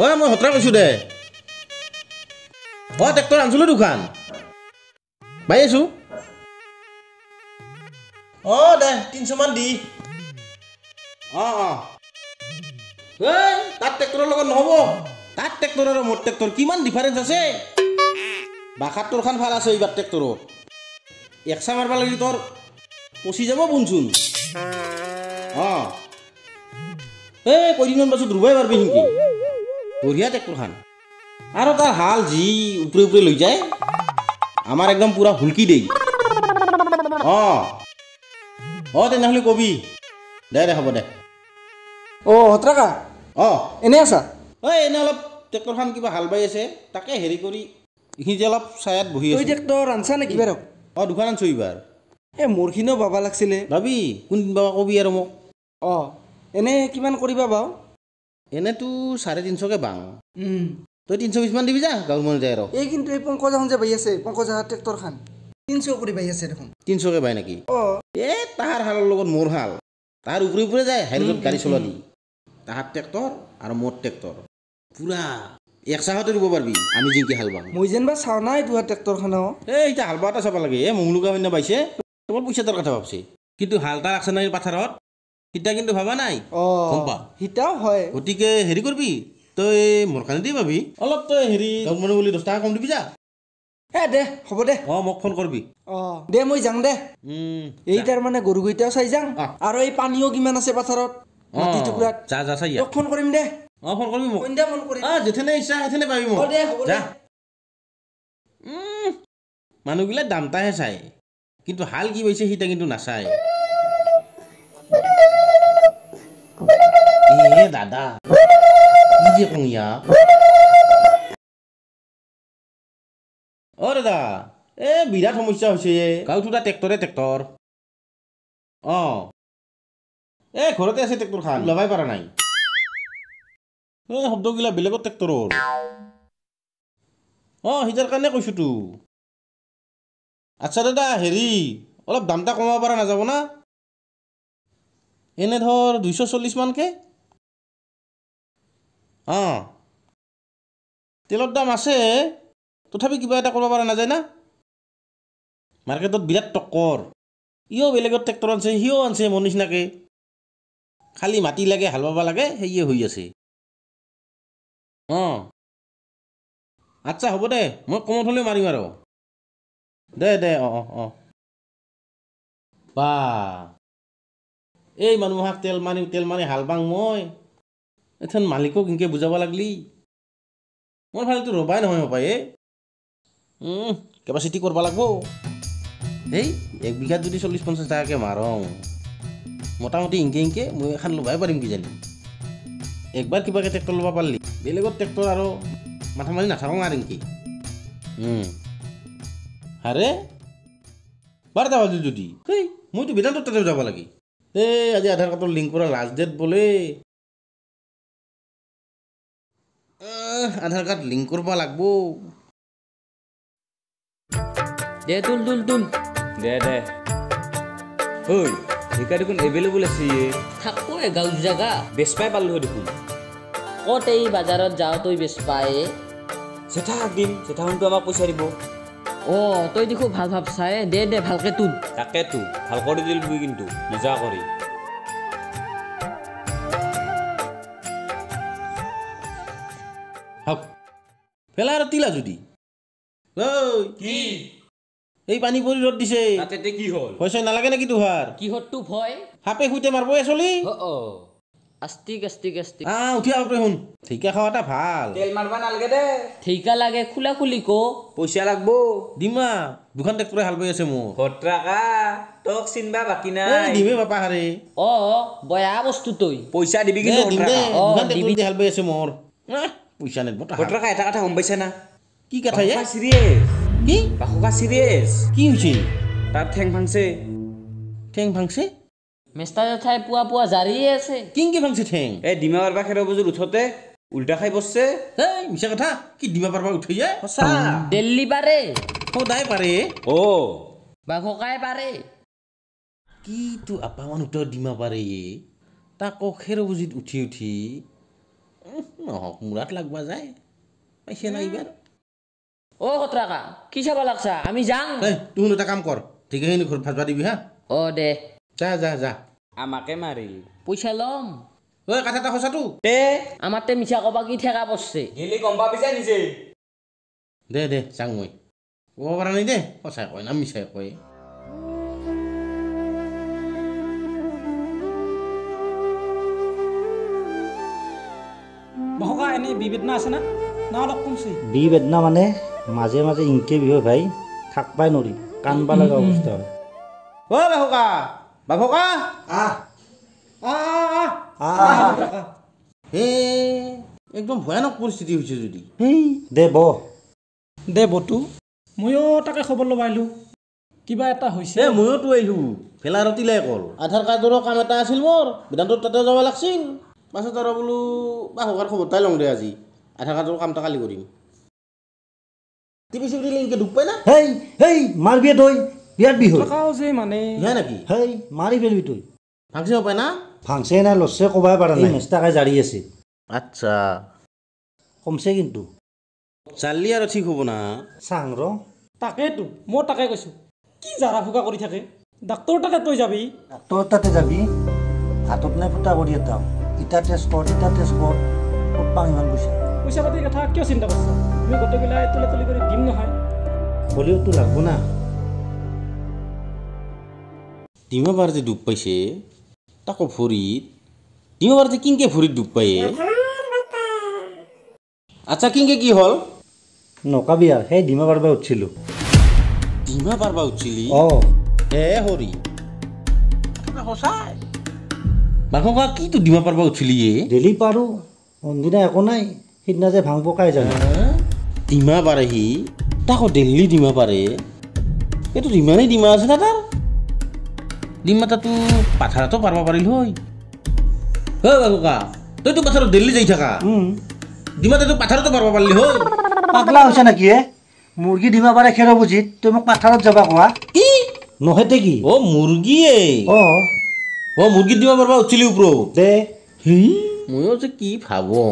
মই হতৰা কৈছো দে ট্ৰেক্টৰ আনছিলো দোকান বাই আছো দে 300 মান দি তাত ট্ৰেক্টৰৰ লগত নহ'ব তাত ট্ৰেক্টৰ আৰু মোৰ ট্ৰেক্টৰ কিমান ডিফাৰেঞ্চ আছে 72খান ফাল আছে এইবাৰ ট্ৰেক্টৰত একচা মাৰবা লাগি তোৰ পচি যাব বুনচোন কদিনমান পাছত ৰুবাই পাৰবি নেকি বঢ়িয়া ট্ৰেক্টৰখান আৰু তাৰ হাল যি উপৰে উপৰে লৈ যায় আমাৰ একদম পুৰা হুলকি দেই তেনেহ'লে কবি দে হ'ব দে হতৰাকা এনে আছা এনে অলপ ট্ৰেক্টৰখান কিবা হাল বাই আছে তাকে হেৰি কৰি এইখিনি যে অলপ ছায়াত বহি তই আছো ট্ৰেক্টৰ আনছা নেকি বাৰু দোকান আনছো এইবাৰ মোৰখিনিও বাবা লাগছিলে ভাবি কোনদিন বাবা কবি আৰু মোক এনে কিমান কৰিবা বাৰু এনেতো 350কে বাং তই 320 মান দিবি যা গাঁৱৰ মানুহ যায় আৰু এই কিন্তু এই পংকজাখন যে বাই আছে পংকজাহাৰ ট্ৰেক্টৰখান 300 কৰি বাই আছে দেখোন 300কে বাই নেকি তাৰ হালৰ লগত মোৰ হাল তাৰ উপৰে উপৰে যায় হাইলত গাড়ী চলা দি তাহাৰ ট্ৰেক্টৰ আৰু মোৰ ট্ৰেক্টৰ পুৰা একচাহতে ৰুব পাৰবি আমি জিংকি হাল বাং মই যেনিবা চাওঁ নাই তোহাৰ ট্ৰেক্টৰখন এতিয়া হাল বাটা চাব লাগে মংলুকা শূন্য পাইছে তোমাৰ পইচাটোৰ কথা ভাবছে কিন্তু হালটা ৰাখছে নাই পাথাৰত সিতা কিন্তু ভাবা নাই গম পা সিতাও হয় গতিকে হেৰি কৰবি তই মোৰ কাৰণে দি পাবি অলপ তই হেৰি মানুহ বুলি 10 টকা কম দিবি যা দে হ'ব দে মোক ফোন কৰবি দে মই যাওঁ দে এই তাৰমানে গৰুকেইটাও চাই যাওঁ আৰু এই পানীও কিমান আছে পাথাৰত মাটি টুকুৰাত যা চাই তোক ফোন কৰিম দে ফোন কৰবি মোক ফোন কৰিম যেথেনে ইচ্ছা সেথেনে পাবি মোক দে হ'ব দে মানুহগিলা দামটাহে চাই কিন্তু হাল কি পাইছে সিটা কিন্তু নাচায় দাদা কি যে কওঁ ইয়াক দাদা বিৰাট সমস্যা হৈছে গাঁৱত এটা ট্ৰেক্টৰ ঘৰতে আছে ট্ৰেক্টৰখান ওলাবই পৰা নাই শব্দগিলা বেলেগত ট্ৰেক্টৰৰ সিটাৰ কাৰণে কৈছো তো আচ্ছা দাদা হেৰি অলপ দামটা কমাব পৰা নাযাব না এনে ধৰ 240 মানকে তেলৰ দাম আছে তথাপি কিবা এটা কৰিব পৰা নাযায় না মাৰ্কেটত বিৰাট টক্কৰ ইও বেলেগত ট্ৰেক্টৰ আনছে সিও আনছে মোৰ নিচিনাকে খালি মাটি লাগে হাল বাব লাগে সেয়ে হৈ আছে আচ্ছা হ'ব দে মই কমত হ'লে মাৰিম আৰু দে বা এই মানুহক তেল মাৰি হাল বাং মই এথেন মালিকক ইনকে বুজাব লাগলি মোৰ ফালেতো ৰবাই নহয় হপাই কেপাচিটি কৰিব লাগব এই 1 বিঘাত যদি 40-50 টাকাকে মাৰং মোটামুটি ইনকে মই এখন ল'বাই পাৰিম কিজানি একবাৰ কিবাকে ট্ৰেক্টৰ ল'ব পাৰিলি বেলেগত ট্ৰেক্টৰ আৰু মাথা মাৰি নাথাকোঁ আৰু নেকি আৰে 12টা বাজিল যদি মইতো বেদান্তত তাতে যাব লাগে আজি আধাৰ কাৰ্ডৰ লিংক কৰা লাষ্ট ডেট বোলে আধাৰ কাৰ্ড লিংক কৰিব লাগব দে তুল দে ঐ সেইকা দেখোন এভেইলেবল আছে থাকো গাঁও জাগা বেচ পাই পালোঁ দেখোন ক'ত এই বাজাৰত যাওঁ তই বেচ পায় জেঠাক দিম জেঠাখনটো আমাক পইচা দিব তই দেখো ভাল ভাবছাই দে ভালকে তুল তাকেতো ভাল কৰি দিল বুই কিন্তু মজা কৰি ফেলা আৰু তিলা যদি কি এই পানী পৰি ৰ'দ দিছে তাতে কি হ'ল পইচা নালাগে নেকি তোহাৰ কিহতটো ভয় সাপে শুইতে মাৰবই চলি আস্তিক উঠি আপৰে শুন ঠিকা খাওয়াটা ভাল তেল মাৰবা নালাগে দে ঠিকা লাগে খুলি পইচা লাগব দিমা দুখন ট্ৰেক্টৰে হাল বাই আছে মোৰ হতৰাকা তোক চিনবা বাকি নাই দিমে বাপা হাৰে বয়া বস্তু তই পইচা দিবি কিন্তু দুখন ট্ৰেক্টৰে হাল বাই আছে মোৰ পইচা নেদ হতৰাকা এটা কথা গম পাইছা না কি কথা চিৰিয়াছ কি বাহুকা চিৰিয়াছ কি হৈছে তাৰ ঠেং ভাংছে মেষ্টা জেঠাই পুৱা জাৰিয়ে আছে কিংকে ভাংছে ঠেং ডিমা পাৰবা খেৰৰ বজুৰ উঠোতে উল্টা খাই বসছে মিছা কথা কি ডিমা পাৰবা উঠি যায় সঁচা দিল্লী পাৰে সদায় পাৰে বাঘকাই পাৰে কি তো আপা মানুহ ডিমা পাৰে তাকো খেৰ বুজিত উঠি নহওক মূৰাত লাগবা যায় পাইছে না এইবাৰ অ কতৰাকা কি চাব লাগছা আমি যাং এই তুহুন এটা কাম কৰ ঠিকেইখিনি ঘৰত ভাজবা দিবি হা অ দে যা যা যা আমাকে মাৰিল পইচা ল'ম ঐ কথা এটা সঁচাটো তে আমাৰ তে মিছা কবা কি ঠেকা পৰছে গেলি গম পাবি যায় নিজে দে দে যাং মই ক'ব পৰা নাই দে সঁচাই কয় না মিছাই কয় বহকা এনেই বিবেদনা আছে না না অলপ কমছে বেদনা মানে মাজে মাজে ইনকে বিহ ভাই থাকবাই নৰি কান্দবা লগা অৱস্থা হয় অ বাহুকা বাহুকা হে একদম ভয়ানক পৰিস্থিতি হৈছে যদি দে ব দে বতু ময়ো তাকে খবৰ ল'ব আহিলোঁ কিবা এটা হৈছে এ ময়োতো আহিলোঁ ভেলা ৰতিলে অকল আধাৰ কাৰ্ডৰো কাম এটা আছিল মোৰ বেদান্তত তাতে যাব লাগছিল পাছত আৰু বোলো বাহুকাৰ খবৰটাই লওঁ দে আজি আধাৰ কাৰ্ডৰ কামটা কালি কৰিম টিভি চিভি লিংকে দুখ পাই না হেই হেই মাৰবি তই বিৰাট বিহু টকাও যে মানে ইহাই নেকি হেই মাৰি পেলবি তই ভাংচিব পাই না ভাংছে নাই লছে ক'বাই পাৰা নাই মেষ্টাকে জাৰি আছে আচ্ছা কমছে কিন্তু চালি আৰু ঠিক হ'ব না চাং ৰ তাকেইতো মই তাকে কৈছোঁ কি জাৰা ফুকা কৰি থাকে ডাক্তৰ তাতে তই যাবি ডাক্তৰ তাতে যাবি হাতত নাই ফুটা কৰি এটা ইটা টেষ্ট কৰ ক'ত পাওঁ ইমান পইচা পইচা পাতিৰ কথা কিয় চিন্তা কৰিছ আমি গোটেইবিলাক তুলা তুলি কৰি দিম নহয় হ'লেওতো লাগব না ডিমাবাৰ যে দুখ পাইছে তাকো ভৰিত ডিমাবাৰ যে কিনকে ভৰিত দুখ পায়ে আচ্ছা কিনকে কি হ'ল নকাবি আৰু সেই ডিমা পাৰবা উঠিছিলোঁ ডিমা পাৰবা উঠিলি অঁ হে হৰি সঁচাই বাঘকা কিটো ডিমা পাৰবা উঠিলি ডেইলি পাৰোঁ অনদিনা একো নাই সিদিনা যে ভাং পকাই জানো ডিমা পাৰেহি তাকো দিল্লী ডিমা পাৰে এইটো ইমানেই ডিমা আছে না তাৰ ডিমা তাতো পাথাৰতো পাৰবা পাৰিল হয় বাঘকা তইতো পাথাৰত দিল্লী যাই থাকা ডিমা তাতো পাথাৰতো পাৰবা পাৰিলি হয় পাগলা হৈছে নেকি হে মুৰ্গী ডিমা পাৰে খেৰ বুজিত তই মোক পাথাৰত যাবা কোৱা কি নহতে কি অ মুৰ্গীয়ে অঁ মুৰ্গী ডিমা পাৰবা উঠিলি ওপৰত দে ময়ো যে কি ভাবোঁ